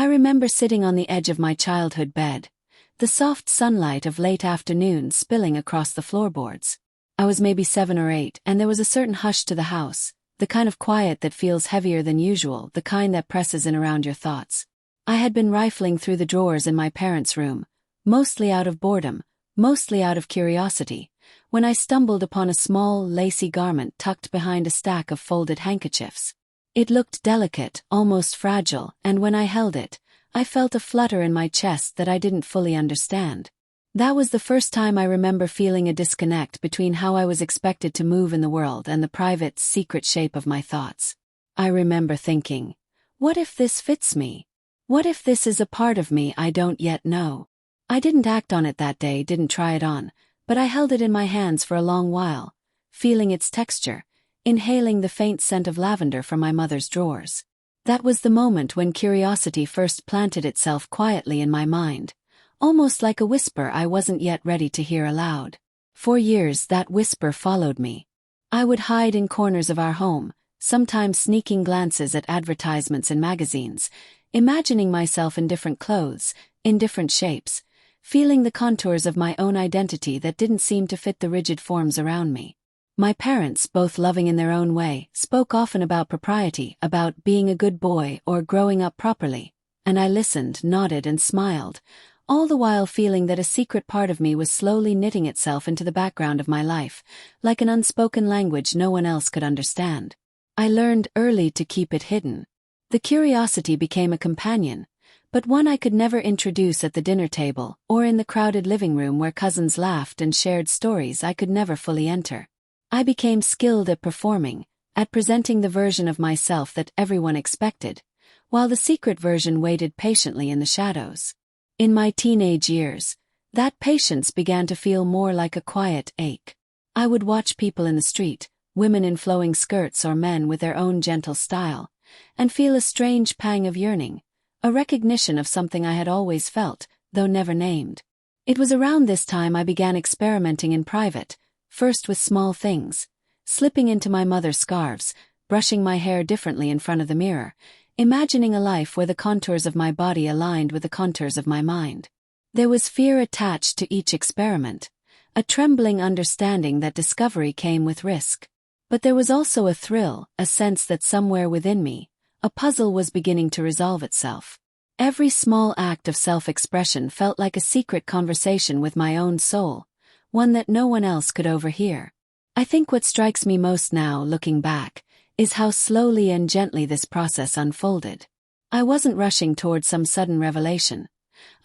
remember sitting on the edge of my childhood bed, the soft sunlight of late afternoon spilling across the floorboards. I was maybe 7 or 8, and there was a certain hush to the house, the kind of quiet that feels heavier than usual, the kind that presses in around your thoughts. I had been rifling through the drawers in my parents' room, mostly out of boredom, mostly out of curiosity, when I stumbled upon a small, lacy garment tucked behind a stack of folded handkerchiefs. It looked delicate, almost fragile, and when I held it, I felt a flutter in my chest that I didn't fully understand. That was the first time I remember feeling a disconnect between how I was expected to move in the world and the private, secret shape of my thoughts. I remember thinking, what if this fits me? What if this is a part of me I don't yet know? I didn't act on it that day, didn't try it on, but I held it in my hands for a long while, feeling its texture, inhaling the faint scent of lavender from my mother's drawers. That was the moment when curiosity first planted itself quietly in my mind, almost like a whisper I wasn't yet ready to hear aloud. For years that whisper followed me. I would hide in corners of our home, sometimes sneaking glances at advertisements in magazines, imagining myself in different clothes, in different shapes, feeling the contours of my own identity that didn't seem to fit the rigid forms around me. My parents, both loving in their own way, spoke often about propriety, about being a good boy or growing up properly, and I listened, nodded and smiled, all the while feeling that a secret part of me was slowly knitting itself into the background of my life, like an unspoken language no one else could understand. I learned early to keep it hidden. The curiosity became a companion, but one I could never introduce at the dinner table or in the crowded living room where cousins laughed and shared stories I could never fully enter. I became skilled at performing, at presenting the version of myself that everyone expected, while the secret version waited patiently in the shadows. In my teenage years, that patience began to feel more like a quiet ache. I would watch people in the street, women in flowing skirts or men with their own gentle style, and feel a strange pang of yearning, a recognition of something I had always felt, though never named. It was around this time I began experimenting in private, first with small things, slipping into my mother's scarves, brushing my hair differently in front of the mirror, imagining a life where the contours of my body aligned with the contours of my mind. There was fear attached to each experiment, a trembling understanding that discovery came with risk. But there was also a thrill, a sense that somewhere within me, a puzzle was beginning to resolve itself. Every small act of self-expression felt like a secret conversation with my own soul, one that no one else could overhear. I think what strikes me most now, looking back, is how slowly and gently this process unfolded. I wasn't rushing toward some sudden revelation.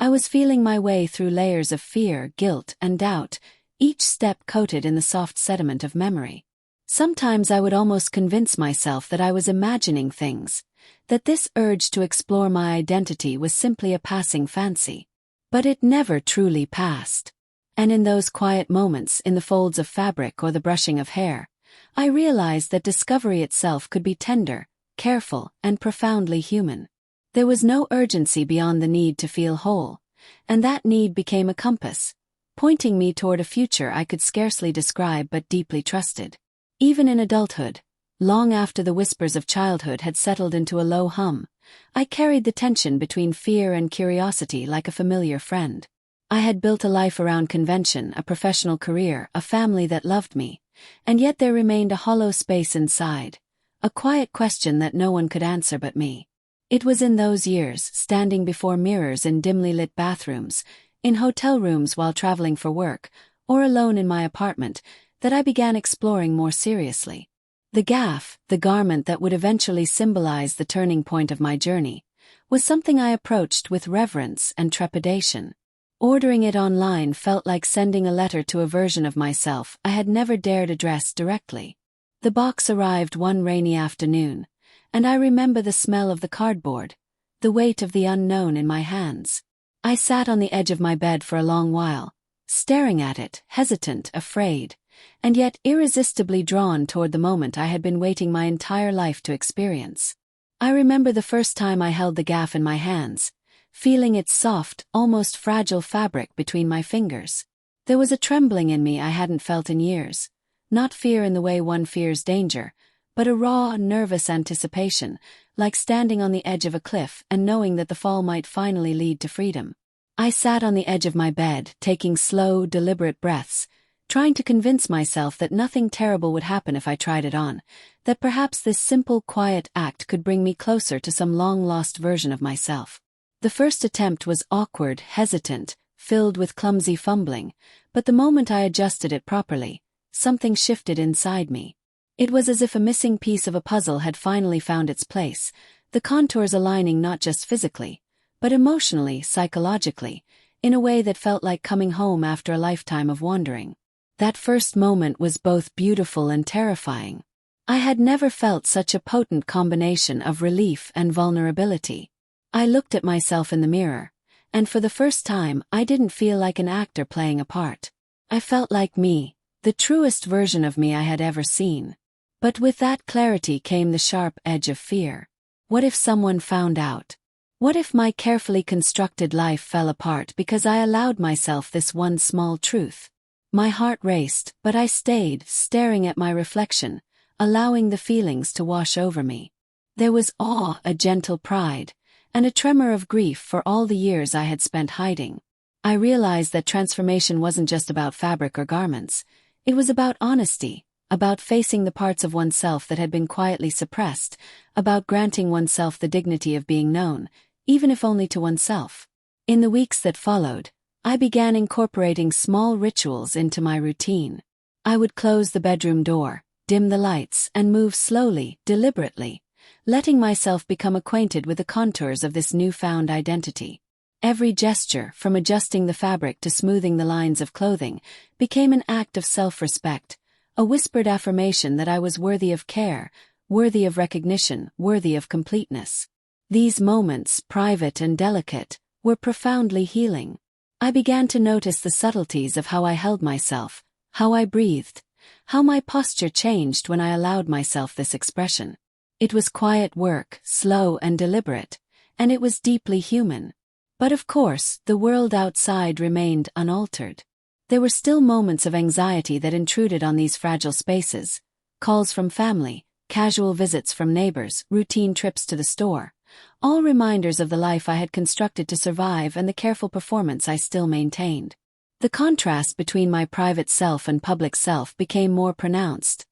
I was feeling my way through layers of fear, guilt, and doubt, each step coated in the soft sediment of memory. Sometimes I would almost convince myself that I was imagining things, that this urge to explore my identity was simply a passing fancy. But it never truly passed. And in those quiet moments, in the folds of fabric or the brushing of hair, I realized that discovery itself could be tender, careful, and profoundly human. There was no urgency beyond the need to feel whole, and that need became a compass, pointing me toward a future I could scarcely describe but deeply trusted. Even in adulthood, long after the whispers of childhood had settled into a low hum, I carried the tension between fear and curiosity like a familiar friend. I had built a life around convention, a professional career, a family that loved me, and yet there remained a hollow space inside, a quiet question that no one could answer but me. It was in those years, standing before mirrors in dimly lit bathrooms, in hotel rooms while traveling for work, or alone in my apartment, that I began exploring more seriously. The gaff, the garment that would eventually symbolize the turning point of my journey, was something I approached with reverence and trepidation. Ordering it online felt like sending a letter to a version of myself I had never dared address directly. The box arrived one rainy afternoon, and I remember the smell of the cardboard, the weight of the unknown in my hands. I sat on the edge of my bed for a long while, staring at it, hesitant, afraid, and yet irresistibly drawn toward the moment I had been waiting my entire life to experience. I remember the first time I held the gaff in my hands, feeling its soft, almost fragile fabric between my fingers. There was a trembling in me I hadn't felt in years, not fear in the way one fears danger, but a raw, nervous anticipation, like standing on the edge of a cliff and knowing that the fall might finally lead to freedom. I sat on the edge of my bed, taking slow, deliberate breaths, trying to convince myself that nothing terrible would happen if I tried it on, that perhaps this simple, quiet act could bring me closer to some long-lost version of myself. The first attempt was awkward, hesitant, filled with clumsy fumbling, but the moment I adjusted it properly, something shifted inside me. It was as if a missing piece of a puzzle had finally found its place, the contours aligning not just physically, but emotionally, psychologically, in a way that felt like coming home after a lifetime of wandering. That first moment was both beautiful and terrifying. I had never felt such a potent combination of relief and vulnerability. I looked at myself in the mirror, and for the first time I didn't feel like an actor playing a part. I felt like me, the truest version of me I had ever seen. But with that clarity came the sharp edge of fear. What if someone found out? What if my carefully constructed life fell apart because I allowed myself this one small truth? My heart raced, but I stayed, staring at my reflection, allowing the feelings to wash over me. There was awe, a gentle pride, and a tremor of grief for all the years I had spent hiding. I realized that transformation wasn't just about fabric or garments. It was about honesty, about facing the parts of oneself that had been quietly suppressed, about granting oneself the dignity of being known, even if only to oneself. In the weeks that followed, I began incorporating small rituals into my routine. I would close the bedroom door, dim the lights, and move slowly, deliberately, letting myself become acquainted with the contours of this newfound identity. Every gesture, from adjusting the fabric to smoothing the lines of clothing, became an act of self-respect, a whispered affirmation that I was worthy of care, worthy of recognition, worthy of completeness. These moments, private and delicate, were profoundly healing. I began to notice the subtleties of how I held myself, how I breathed, how my posture changed when I allowed myself this expression. It was quiet work, slow and deliberate, and it was deeply human. But of course, the world outside remained unaltered. There were still moments of anxiety that intruded on these fragile spaces: calls from family, casual visits from neighbors, routine trips to the store, all reminders of the life I had constructed to survive and the careful performance I still maintained. The contrast between my private self and public self became more pronounced,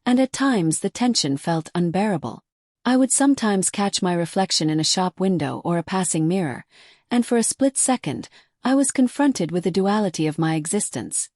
and at times the tension felt unbearable. I would sometimes catch my reflection in a shop window or a passing mirror, and for a split second, I was confronted with the duality of my existence,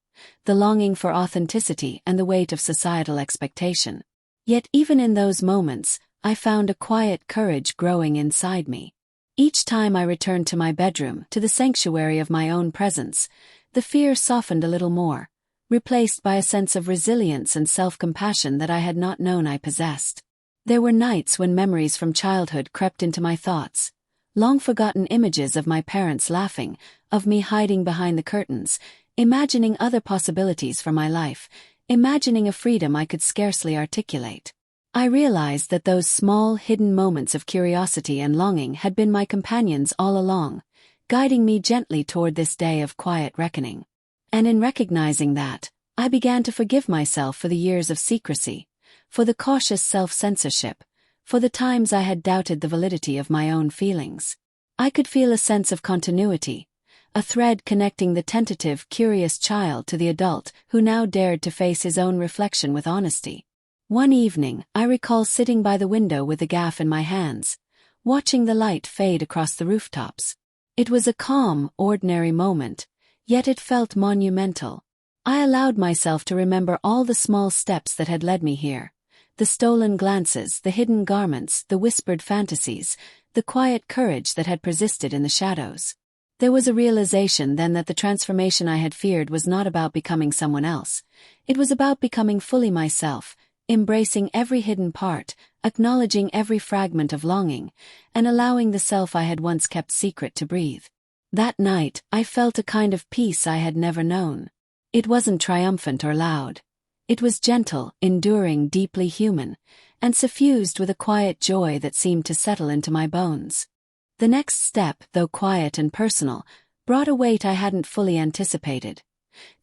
the longing for authenticity and the weight of societal expectation. Yet even in those moments, I found a quiet courage growing inside me. Each time I returned to my bedroom, to the sanctuary of my own presence, the fear softened a little more, replaced by a sense of resilience and self-compassion that I had not known I possessed. There were nights when memories from childhood crept into my thoughts, long-forgotten images of my parents laughing, of me hiding behind the curtains, imagining other possibilities for my life, imagining a freedom I could scarcely articulate. I realized that those small, hidden moments of curiosity and longing had been my companions all along, guiding me gently toward this day of quiet reckoning. And in recognizing that, I began to forgive myself for the years of secrecy, for the cautious self-censorship, for the times I had doubted the validity of my own feelings. I could feel a sense of continuity, a thread connecting the tentative, curious child to the adult who now dared to face his own reflection with honesty. One evening, I recall sitting by the window with the gaff in my hands, watching the light fade across the rooftops. It was a calm, ordinary moment, yet it felt monumental. I allowed myself to remember all the small steps that had led me here, the stolen glances, the hidden garments, the whispered fantasies, the quiet courage that had persisted in the shadows. There was a realization then that the transformation I had feared was not about becoming someone else. It was about becoming fully myself, embracing every hidden part, acknowledging every fragment of longing, and allowing the self I had once kept secret to breathe. That night, I felt a kind of peace I had never known. It wasn't triumphant or loud. It was gentle, enduring, deeply human, and suffused with a quiet joy that seemed to settle into my bones. The next step, though quiet and personal, brought a weight I hadn't fully anticipated.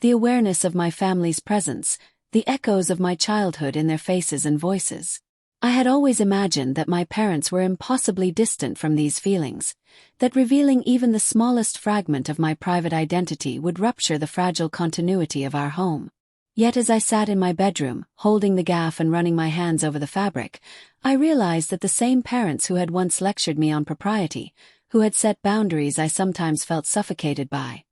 The awareness of my family's presence, the echoes of my childhood in their faces and voices. I had always imagined that my parents were impossibly distant from these feelings, that revealing even the smallest fragment of my private identity would rupture the fragile continuity of our home. Yet as I sat in my bedroom, holding the gaff and running my hands over the fabric, I realized that the same parents who had once lectured me on propriety, who had set boundaries I sometimes felt suffocated by,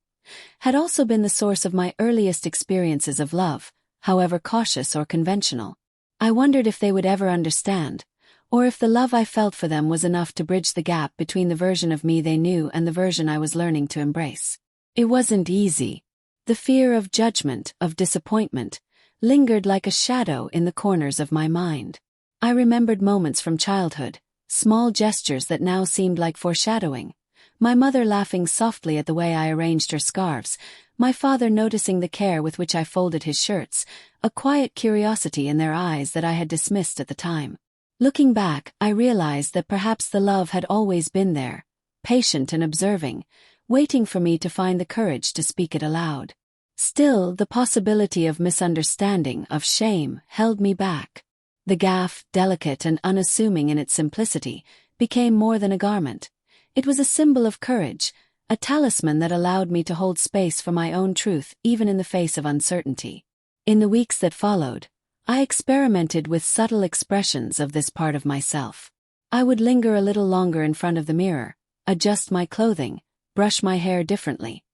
had also been the source of my earliest experiences of love, however cautious or conventional. I wondered if they would ever understand, or if the love I felt for them was enough to bridge the gap between the version of me they knew and the version I was learning to embrace. It wasn't easy. The fear of judgment, of disappointment, lingered like a shadow in the corners of my mind. I remembered moments from childhood, small gestures that now seemed like foreshadowing. My mother laughing softly at the way I arranged her scarves, my father noticing the care with which I folded his shirts, a quiet curiosity in their eyes that I had dismissed at the time. Looking back, I realized that perhaps the love had always been there, patient and observing, waiting for me to find the courage to speak it aloud. Still, the possibility of misunderstanding, of shame, held me back. The gaff, delicate and unassuming in its simplicity, became more than a garment. It was a symbol of courage, a talisman that allowed me to hold space for my own truth even in the face of uncertainty. In the weeks that followed, I experimented with subtle expressions of this part of myself. I would linger a little longer in front of the mirror, adjust my clothing, brush my hair differently,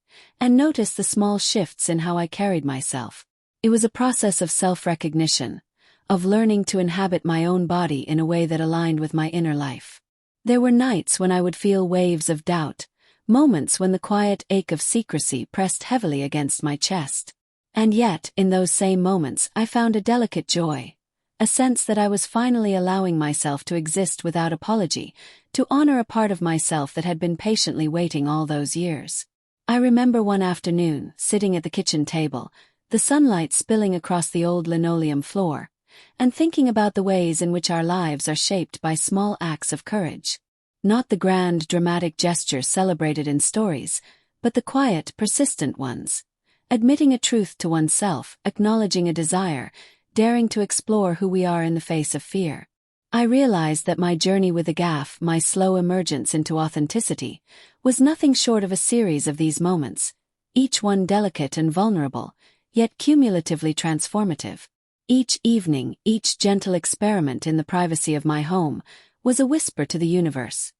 and notice the small shifts in how I carried myself. It was a process of self-recognition, of learning to inhabit my own body in a way that aligned with my inner life. There were nights when I would feel waves of doubt, moments when the quiet ache of secrecy pressed heavily against my chest. And yet, in those same moments, I found a delicate joy, a sense that I was finally allowing myself to exist without apology, to honor a part of myself that had been patiently waiting all those years. I remember one afternoon, sitting at the kitchen table, the sunlight spilling across the old linoleum floor, and thinking about the ways in which our lives are shaped by small acts of courage. Not the grand, dramatic gestures celebrated in stories, but the quiet, persistent ones. Admitting a truth to oneself, acknowledging a desire, daring to explore who we are in the face of fear. I realized that my journey with the gaff, my slow emergence into authenticity, was nothing short of a series of these moments, each one delicate and vulnerable, yet cumulatively transformative. Each evening, each gentle experiment in the privacy of my home, was a whisper to the universe.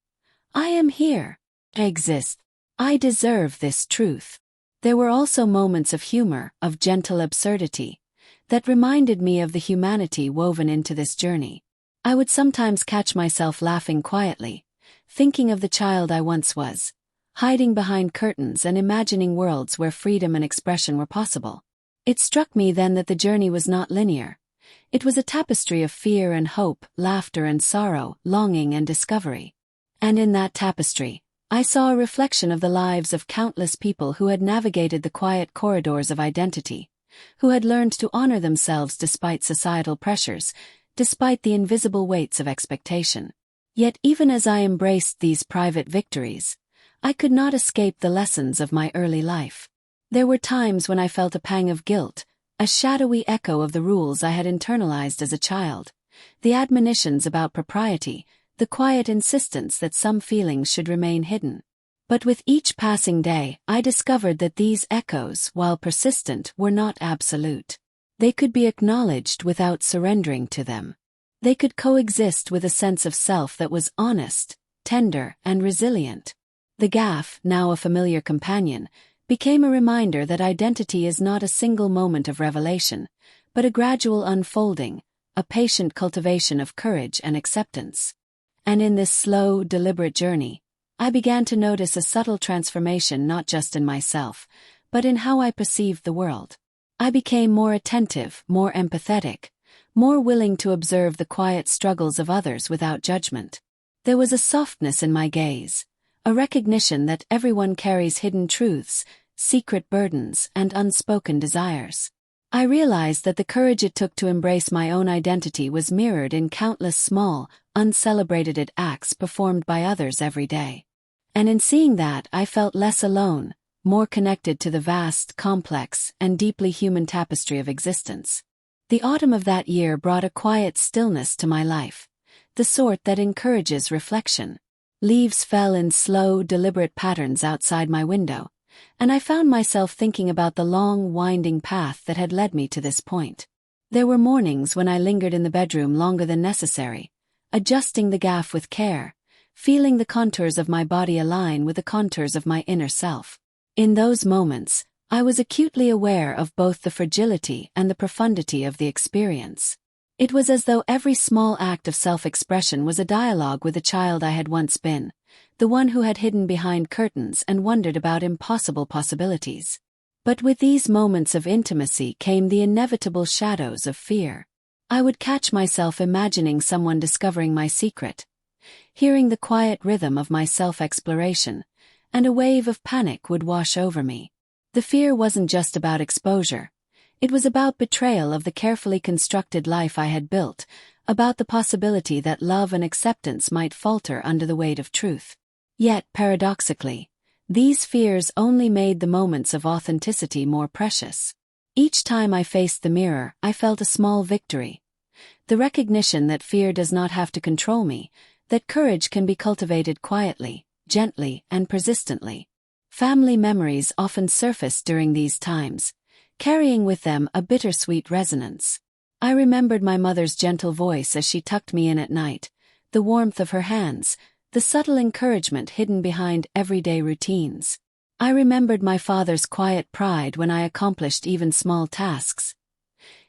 I am here. I exist. I deserve this truth. There were also moments of humor, of gentle absurdity, that reminded me of the humanity woven into this journey. I would sometimes catch myself laughing quietly, thinking of the child I once was, hiding behind curtains and imagining worlds where freedom and expression were possible. It struck me then that the journey was not linear. It was a tapestry of fear and hope, laughter and sorrow, longing and discovery. And in that tapestry, I saw a reflection of the lives of countless people who had navigated the quiet corridors of identity, who had learned to honor themselves despite societal pressures, despite the invisible weights of expectation. Yet even as I embraced these private victories, I could not escape the lessons of my early life. There were times when I felt a pang of guilt, a shadowy echo of the rules I had internalized as a child, the admonitions about propriety, the quiet insistence that some feelings should remain hidden. But with each passing day, I discovered that these echoes, while persistent, were not absolute. They could be acknowledged without surrendering to them. They could coexist with a sense of self that was honest, tender, and resilient. The gaff, now a familiar companion, became a reminder that identity is not a single moment of revelation, but a gradual unfolding, a patient cultivation of courage and acceptance. And in this slow, deliberate journey, I began to notice a subtle transformation not just in myself, but in how I perceived the world. I became more attentive, more empathetic, more willing to observe the quiet struggles of others without judgment. There was a softness in my gaze, a recognition that everyone carries hidden truths, secret burdens, and unspoken desires. I realized that the courage it took to embrace my own identity was mirrored in countless small, uncelebrated acts performed by others every day. And in seeing that, I felt less alone, more connected to the vast, complex, and deeply human tapestry of existence. The autumn of that year brought a quiet stillness to my life, the sort that encourages reflection. Leaves fell in slow, deliberate patterns outside my window, and I found myself thinking about the long, winding path that had led me to this point. There were mornings when I lingered in the bedroom longer than necessary, adjusting the gaff with care, feeling the contours of my body align with the contours of my inner self. In those moments, I was acutely aware of both the fragility and the profundity of the experience. It was as though every small act of self-expression was a dialogue with the child I had once been, the one who had hidden behind curtains and wondered about impossible possibilities. But with these moments of intimacy came the inevitable shadows of fear. I would catch myself imagining someone discovering my secret, hearing the quiet rhythm of my self-exploration, and a wave of panic would wash over me. The fear wasn't just about exposure. It was about betrayal of the carefully constructed life I had built, about the possibility that love and acceptance might falter under the weight of truth. Yet, paradoxically, these fears only made the moments of authenticity more precious. Each time I faced the mirror, I felt a small victory. The recognition that fear does not have to control me, that courage can be cultivated quietly, gently, and persistently. Family memories often surfaced during these times, carrying with them a bittersweet resonance. I remembered my mother's gentle voice as she tucked me in at night, the warmth of her hands, the subtle encouragement hidden behind everyday routines. I remembered my father's quiet pride when I accomplished even small tasks,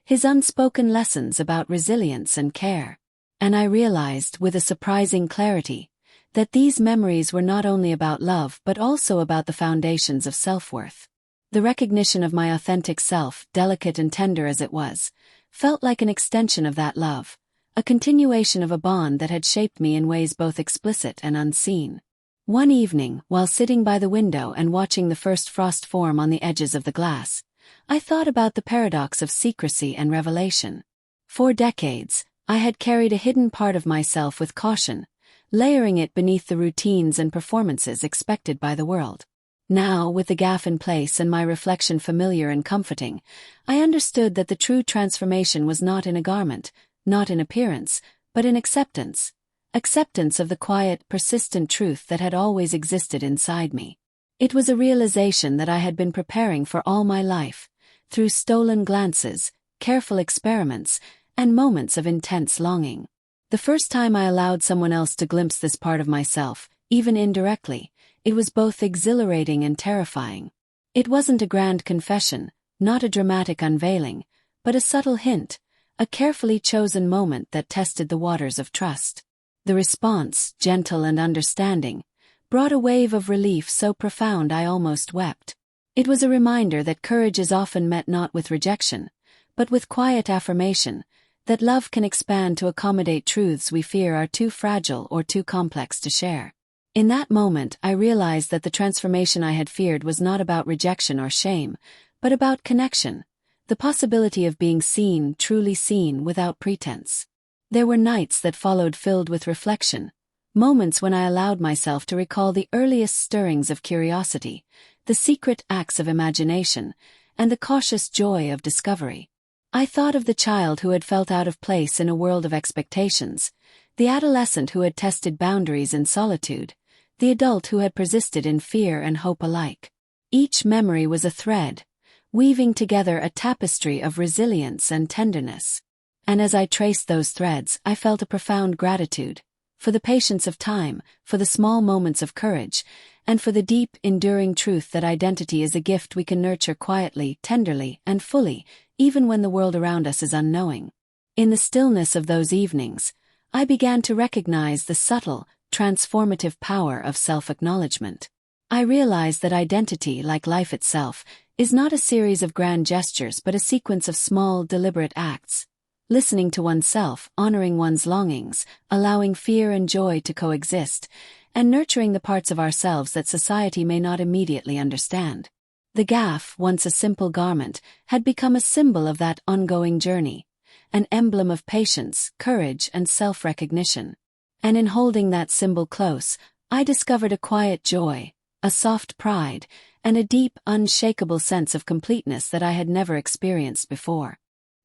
his unspoken lessons about resilience and care. And I realized, with a surprising clarity, that these memories were not only about love but also about the foundations of self-worth. The recognition of my authentic self, delicate and tender as it was, felt like an extension of that love, a continuation of a bond that had shaped me in ways both explicit and unseen. One evening, while sitting by the window and watching the first frost form on the edges of the glass, I thought about the paradox of secrecy and revelation. For decades, I had carried a hidden part of myself with caution, layering it beneath the routines and performances expected by the world. Now, with the gaff in place and my reflection familiar and comforting, I understood that the true transformation was not in a garment, not in appearance, but in acceptance. Acceptance of the quiet, persistent truth that had always existed inside me. It was a realization that I had been preparing for all my life, through stolen glances, careful experiments, and moments of intense longing. The first time I allowed someone else to glimpse this part of myself, even indirectly, it was both exhilarating and terrifying. It wasn't a grand confession, not a dramatic unveiling, but a subtle hint, a carefully chosen moment that tested the waters of trust. The response, gentle and understanding, brought a wave of relief so profound I almost wept. It was a reminder that courage is often met not with rejection, but with quiet affirmation, that love can expand to accommodate truths we fear are too fragile or too complex to share. In that moment, I realized that the transformation I had feared was not about rejection or shame, but about connection, the possibility of being seen, truly seen, without pretense. There were nights that followed filled with reflection, moments when I allowed myself to recall the earliest stirrings of curiosity, the secret acts of imagination, and the cautious joy of discovery. I thought of the child who had felt out of place in a world of expectations, the adolescent who had tested boundaries in solitude, the adult who had persisted in fear and hope alike. Each memory was a thread, weaving together a tapestry of resilience and tenderness. And as I traced those threads, I felt a profound gratitude, for the patience of time, for the small moments of courage, and for the deep, enduring truth that identity is a gift we can nurture quietly, tenderly, and fully, even when the world around us is unknowing. In the stillness of those evenings, I began to recognize the subtle, transformative power of self-acknowledgement. I realized that identity, like life itself, is not a series of grand gestures but a sequence of small, deliberate acts. Listening to oneself, honoring one's longings, allowing fear and joy to coexist, and nurturing the parts of ourselves that society may not immediately understand. The gaff, once a simple garment, had become a symbol of that ongoing journey, an emblem of patience, courage, and self-recognition. And in holding that symbol close, I discovered a quiet joy, a soft pride, and a deep, unshakable sense of completeness that I had never experienced before.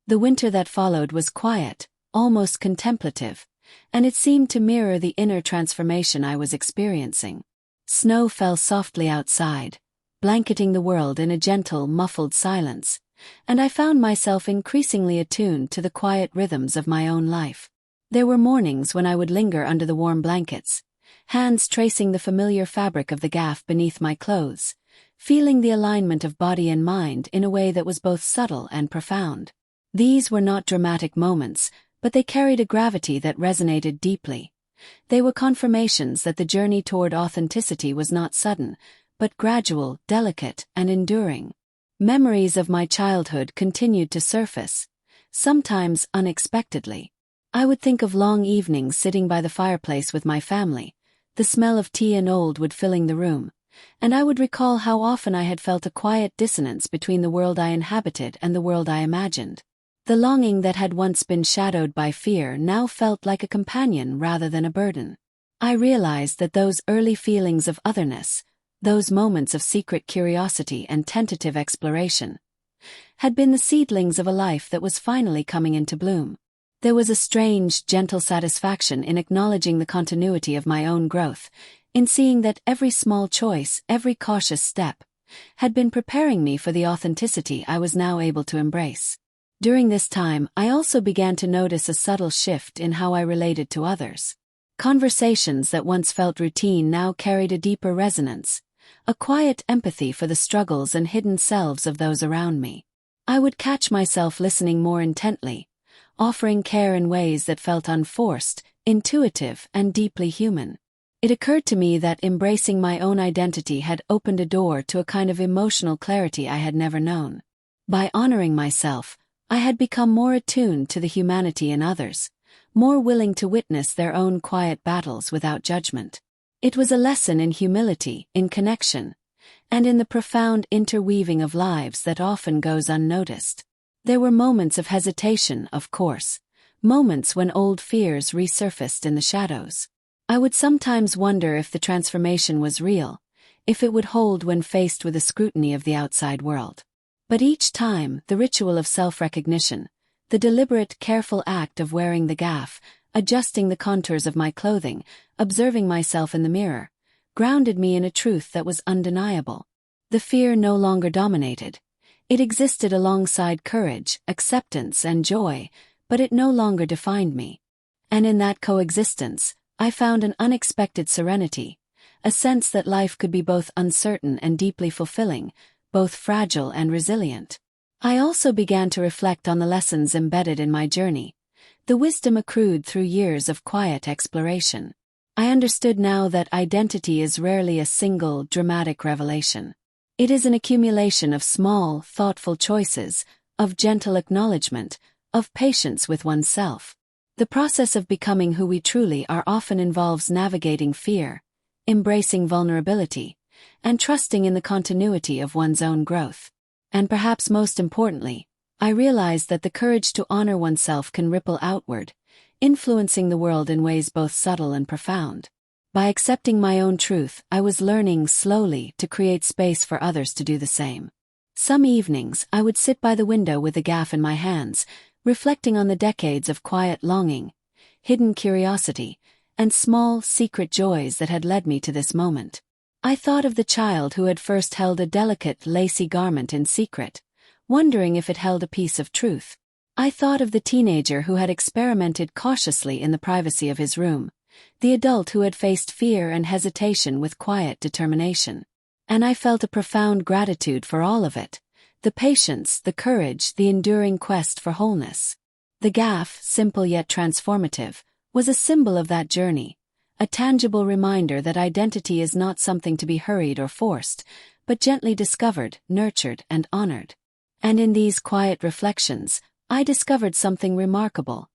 The winter that followed was quiet, almost contemplative, and it seemed to mirror the inner transformation I was experiencing. Snow fell softly outside, blanketing the world in a gentle, muffled silence, and I found myself increasingly attuned to the quiet rhythms of my own life. There were mornings when I would linger under the warm blankets, hands tracing the familiar fabric of the gaff beneath my clothes, feeling the alignment of body and mind in a way that was both subtle and profound. These were not dramatic moments, but they carried a gravity that resonated deeply. They were confirmations that the journey toward authenticity was not sudden, but gradual, delicate, and enduring. Memories of my childhood continued to surface, sometimes unexpectedly. I would think of long evenings sitting by the fireplace with my family, the smell of tea and old wood filling the room, and I would recall how often I had felt a quiet dissonance between the world I inhabited and the world I imagined. The longing that had once been shadowed by fear now felt like a companion rather than a burden. I realized that those early feelings of otherness, those moments of secret curiosity and tentative exploration, had been the seedlings of a life that was finally coming into bloom. There was a strange, gentle satisfaction in acknowledging the continuity of my own growth, in seeing that every small choice, every cautious step, had been preparing me for the authenticity I was now able to embrace. During this time, I also began to notice a subtle shift in how I related to others. Conversations that once felt routine now carried a deeper resonance, a quiet empathy for the struggles and hidden selves of those around me. I would catch myself listening more intently, offering care in ways that felt unforced, intuitive, and deeply human. It occurred to me that embracing my own identity had opened a door to a kind of emotional clarity I had never known. By honoring myself, I had become more attuned to the humanity in others, more willing to witness their own quiet battles without judgment. It was a lesson in humility, in connection, and in the profound interweaving of lives that often goes unnoticed. There were moments of hesitation, of course, moments when old fears resurfaced in the shadows. I would sometimes wonder if the transformation was real, if it would hold when faced with the scrutiny of the outside world. But each time, the ritual of self-recognition, the deliberate, careful act of wearing the gaff, adjusting the contours of my clothing, observing myself in the mirror, grounded me in a truth that was undeniable. The fear no longer dominated. It existed alongside courage, acceptance, and joy, but it no longer defined me. And in that coexistence, I found an unexpected serenity, a sense that life could be both uncertain and deeply fulfilling, both fragile and resilient. I also began to reflect on the lessons embedded in my journey, the wisdom accrued through years of quiet exploration. I understood now that identity is rarely a single, dramatic revelation. It is an accumulation of small, thoughtful choices, of gentle acknowledgement, of patience with oneself. The process of becoming who we truly are often involves navigating fear, embracing vulnerability, and trusting in the continuity of one's own growth. And perhaps most importantly, I realized that the courage to honor oneself can ripple outward, influencing the world in ways both subtle and profound. By accepting my own truth, I was learning slowly to create space for others to do the same. Some evenings, I would sit by the window with the gaff in my hands, reflecting on the decades of quiet longing, hidden curiosity, and small, secret joys that had led me to this moment. I thought of the child who had first held a delicate, lacy garment in secret, wondering if it held a piece of truth. I thought of the teenager who had experimented cautiously in the privacy of his room, the adult who had faced fear and hesitation with quiet determination. And I felt a profound gratitude for all of it, the patience, the courage, the enduring quest for wholeness. The gaff, simple yet transformative, was a symbol of that journey, a tangible reminder that identity is not something to be hurried or forced, but gently discovered, nurtured, and honored. And in these quiet reflections, I discovered something remarkable,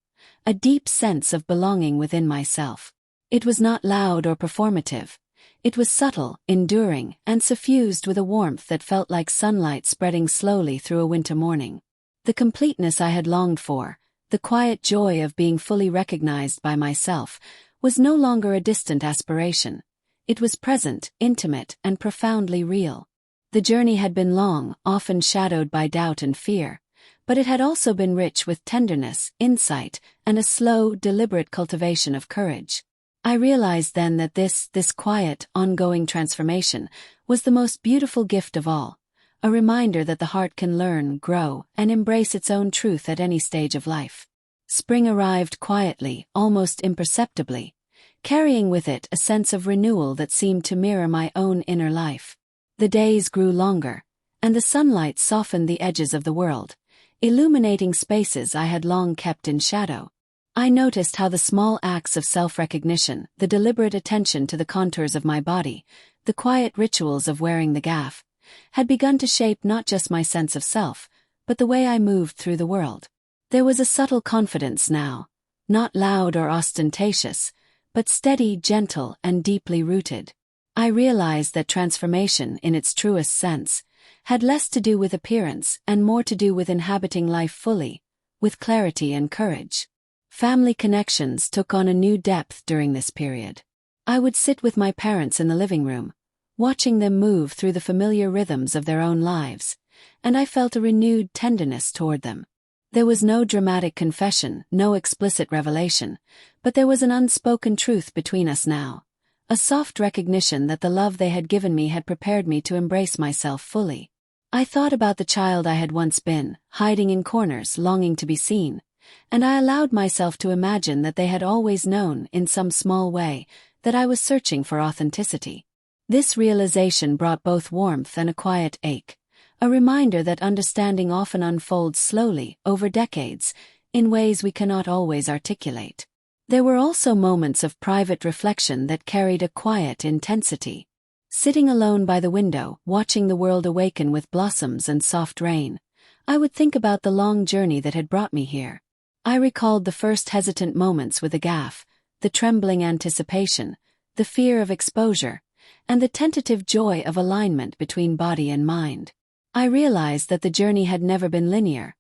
a deep sense of belonging within myself. It was not loud or performative. It was subtle, enduring, and suffused with a warmth that felt like sunlight spreading slowly through a winter morning. The completeness I had longed for, the quiet joy of being fully recognized by myself, was no longer a distant aspiration. It was present, intimate, and profoundly real. The journey had been long, often shadowed by doubt and fear, but it had also been rich with tenderness, insight, and a slow, deliberate cultivation of courage. I realized then that this quiet, ongoing transformation was the most beautiful gift of all, a reminder that the heart can learn, grow, and embrace its own truth at any stage of life. Spring arrived quietly, almost imperceptibly, carrying with it a sense of renewal that seemed to mirror my own inner life. The days grew longer, and the sunlight softened the edges of the world, illuminating spaces I had long kept in shadow. I noticed how the small acts of self-recognition, the deliberate attention to the contours of my body, the quiet rituals of wearing the gaff, had begun to shape not just my sense of self, but the way I moved through the world. There was a subtle confidence now, not loud or ostentatious, but steady, gentle, and deeply rooted. I realized that transformation, in its truest sense, had less to do with appearance and more to do with inhabiting life fully, with clarity and courage. Family connections took on a new depth during this period. I would sit with my parents in the living room, watching them move through the familiar rhythms of their own lives, and I felt a renewed tenderness toward them. There was no dramatic confession, no explicit revelation, but there was an unspoken truth between us now, a soft recognition that the love they had given me had prepared me to embrace myself fully. I thought about the child I had once been, hiding in corners, longing to be seen, and I allowed myself to imagine that they had always known, in some small way, that I was searching for authenticity. This realization brought both warmth and a quiet ache, a reminder that understanding often unfolds slowly, over decades, in ways we cannot always articulate. There were also moments of private reflection that carried a quiet intensity. Sitting alone by the window, watching the world awaken with blossoms and soft rain, I would think about the long journey that had brought me here. I recalled the first hesitant moments with the gaff, the trembling anticipation, the fear of exposure, and the tentative joy of alignment between body and mind. I realized that the journey had never been linear.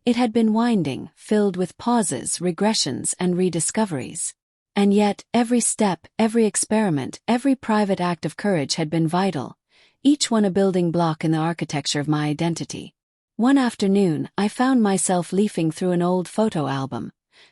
It had been winding, filled with pauses, regressions, and rediscoveries. And yet, every step, every experiment, every private act of courage had been vital, each one a building block in the architecture of my identity. One afternoon, I found myself leafing through an old photo album,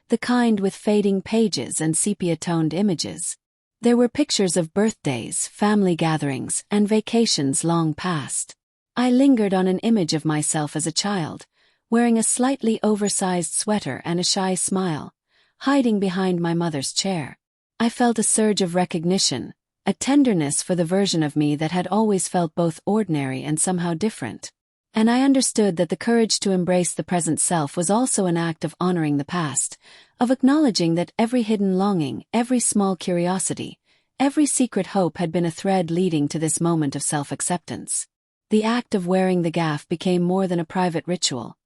the kind with fading pages and sepia-toned images. There were pictures of birthdays, family gatherings, and vacations long past. I lingered on an image of myself as a child, wearing a slightly oversized sweater and a shy smile, hiding behind my mother's chair. I felt a surge of recognition, a tenderness for the version of me that had always felt both ordinary and somehow different. And I understood that the courage to embrace the present self was also an act of honoring the past, of acknowledging that every hidden longing, every small curiosity, every secret hope had been a thread leading to this moment of self-acceptance. The act of wearing the gaff became more than a private ritual.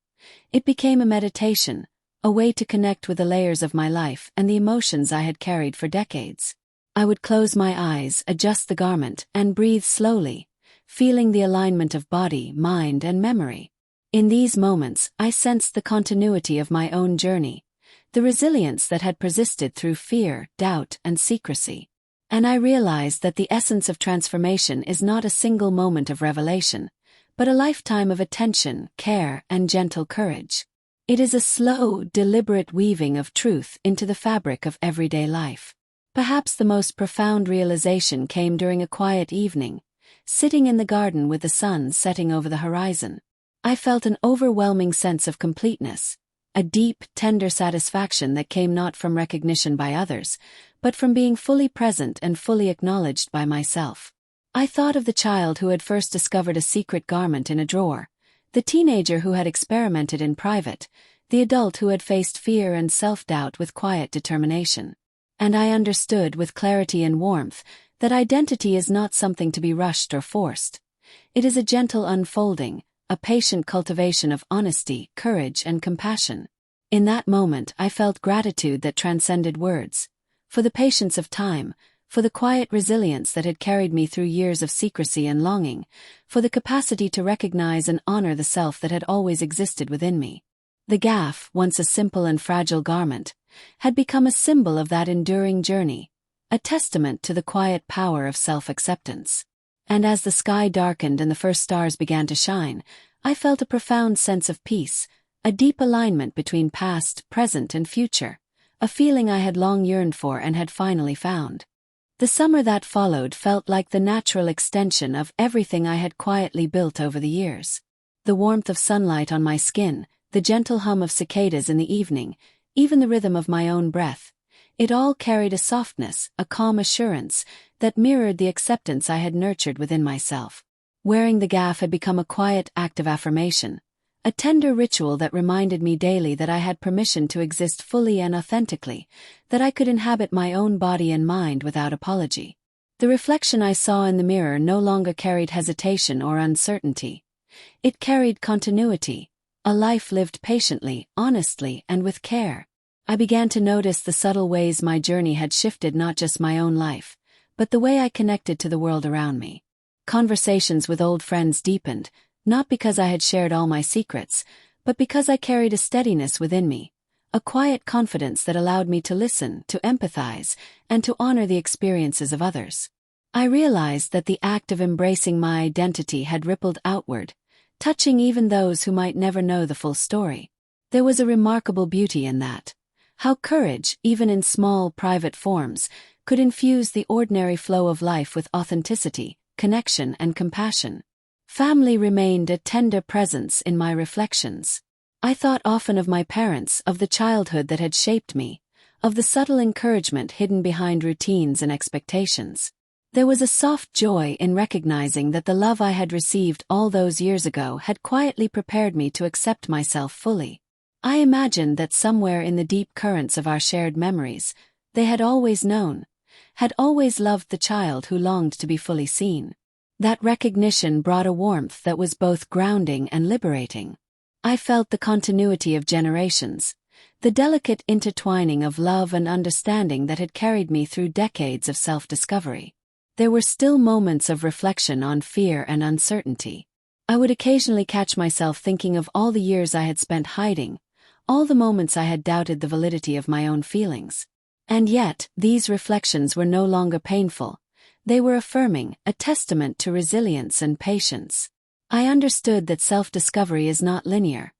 It became a meditation, a way to connect with the layers of my life and the emotions I had carried for decades. I would close my eyes, adjust the garment, and breathe slowly, feeling the alignment of body, mind, and memory. In these moments, I sensed the continuity of my own journey, the resilience that had persisted through fear, doubt, and secrecy. And I realized that the essence of transformation is not a single moment of revelation, but a lifetime of attention, care, and gentle courage. It is a slow, deliberate weaving of truth into the fabric of everyday life. Perhaps the most profound realization came during a quiet evening, sitting in the garden with the sun setting over the horizon. I felt an overwhelming sense of completeness, a deep, tender satisfaction that came not from recognition by others, but from being fully present and fully acknowledged by myself. I thought of the child who had first discovered a secret garment in a drawer, the teenager who had experimented in private, the adult who had faced fear and self-doubt with quiet determination. And I understood with clarity and warmth that identity is not something to be rushed or forced. It is a gentle unfolding, a patient cultivation of honesty, courage, and compassion. In that moment I felt gratitude that transcended words, for the patience of time, for the quiet resilience that had carried me through years of secrecy and longing, for the capacity to recognize and honor the self that had always existed within me. The gaff, once a simple and fragile garment, had become a symbol of that enduring journey, a testament to the quiet power of self-acceptance. And as the sky darkened and the first stars began to shine, I felt a profound sense of peace, a deep alignment between past, present, and future, a feeling I had long yearned for and had finally found. The summer that followed felt like the natural extension of everything I had quietly built over the years. The warmth of sunlight on my skin, the gentle hum of cicadas in the evening, even the rhythm of my own breath, it all carried a softness, a calm assurance, that mirrored the acceptance I had nurtured within myself. Wearing the gaff had become a quiet act of affirmation, a tender ritual that reminded me daily that I had permission to exist fully and authentically, that I could inhabit my own body and mind without apology. The reflection I saw in the mirror no longer carried hesitation or uncertainty. It carried continuity, a life lived patiently, honestly, and with care. I began to notice the subtle ways my journey had shifted not just my own life, but the way I connected to the world around me. Conversations with old friends deepened, not because I had shared all my secrets, but because I carried a steadiness within me, a quiet confidence that allowed me to listen, to empathize, and to honor the experiences of others. I realized that the act of embracing my identity had rippled outward, touching even those who might never know the full story. There was a remarkable beauty in that. How courage, even in small, private forms, could infuse the ordinary flow of life with authenticity, connection, and compassion. Family remained a tender presence in my reflections. I thought often of my parents, of the childhood that had shaped me, of the subtle encouragement hidden behind routines and expectations. There was a soft joy in recognizing that the love I had received all those years ago had quietly prepared me to accept myself fully. I imagined that somewhere in the deep currents of our shared memories, they had always known, had always loved the child who longed to be fully seen. That recognition brought a warmth that was both grounding and liberating. I felt the continuity of generations, the delicate intertwining of love and understanding that had carried me through decades of self-discovery. There were still moments of reflection on fear and uncertainty. I would occasionally catch myself thinking of all the years I had spent hiding, all the moments I had doubted the validity of my own feelings. And yet, these reflections were no longer painful. They were affirming, a testament to resilience and patience. I understood that self-discovery is not linear.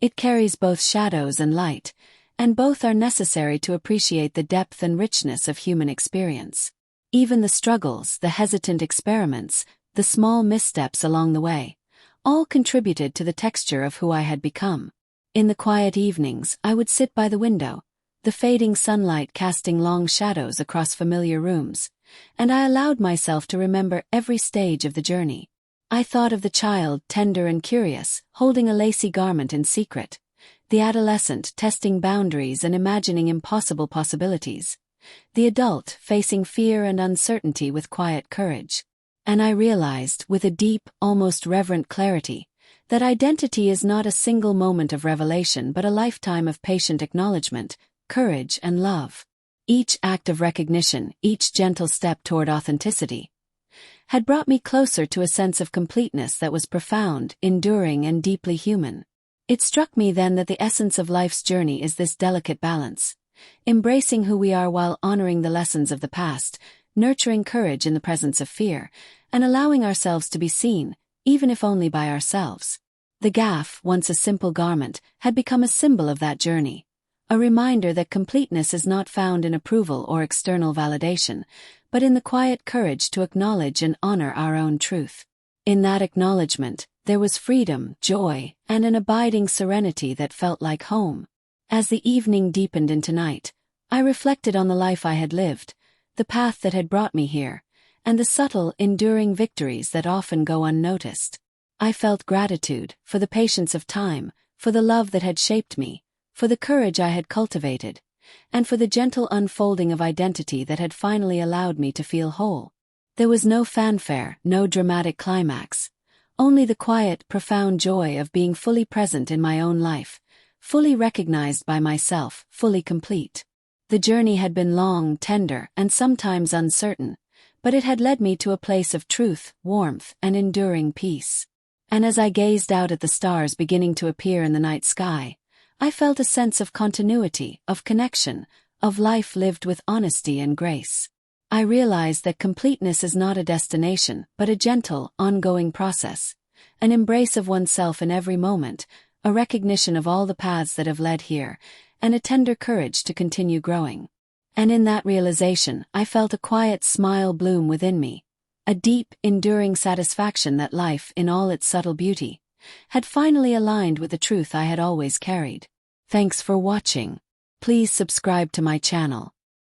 It carries both shadows and light, and both are necessary to appreciate the depth and richness of human experience. Even the struggles, the hesitant experiments, the small missteps along the way, all contributed to the texture of who I had become. In the quiet evenings, I would sit by the window, the fading sunlight casting long shadows across familiar rooms, and I allowed myself to remember every stage of the journey. I thought of the child, tender and curious, holding a lacy garment in secret, the adolescent testing boundaries and imagining impossible possibilities, the adult facing fear and uncertainty with quiet courage. And I realized, with a deep, almost reverent clarity, that identity is not a single moment of revelation but a lifetime of patient acknowledgement, courage, and love. Each act of recognition, each gentle step toward authenticity, had brought me closer to a sense of completeness that was profound, enduring, and deeply human. It struck me then that the essence of life's journey is this delicate balance, embracing who we are while honoring the lessons of the past, nurturing courage in the presence of fear, and allowing ourselves to be seen, even if only by ourselves. The gaff, once a simple garment, had become a symbol of that journey, a reminder that completeness is not found in approval or external validation, but in the quiet courage to acknowledge and honor our own truth. In that acknowledgement, there was freedom, joy, and an abiding serenity that felt like home. As the evening deepened into night, I reflected on the life I had lived, the path that had brought me here, and the subtle, enduring victories that often go unnoticed. I felt gratitude for the patience of time, for the love that had shaped me, for the courage I had cultivated, and for the gentle unfolding of identity that had finally allowed me to feel whole. There was no fanfare, no dramatic climax, only the quiet, profound joy of being fully present in my own life, fully recognized by myself, fully complete. The journey had been long, tender, and sometimes uncertain, but it had led me to a place of truth, warmth, and enduring peace. And as I gazed out at the stars beginning to appear in the night sky, I felt a sense of continuity, of connection, of life lived with honesty and grace. I realized that completeness is not a destination, but a gentle, ongoing process, an embrace of oneself in every moment, a recognition of all the paths that have led here, and a tender courage to continue growing. And in that realization, I felt a quiet smile bloom within me, a deep, enduring satisfaction that life, in all its subtle beauty, had finally aligned with the truth I had always carried. Thanks for watching. Please subscribe to my channel.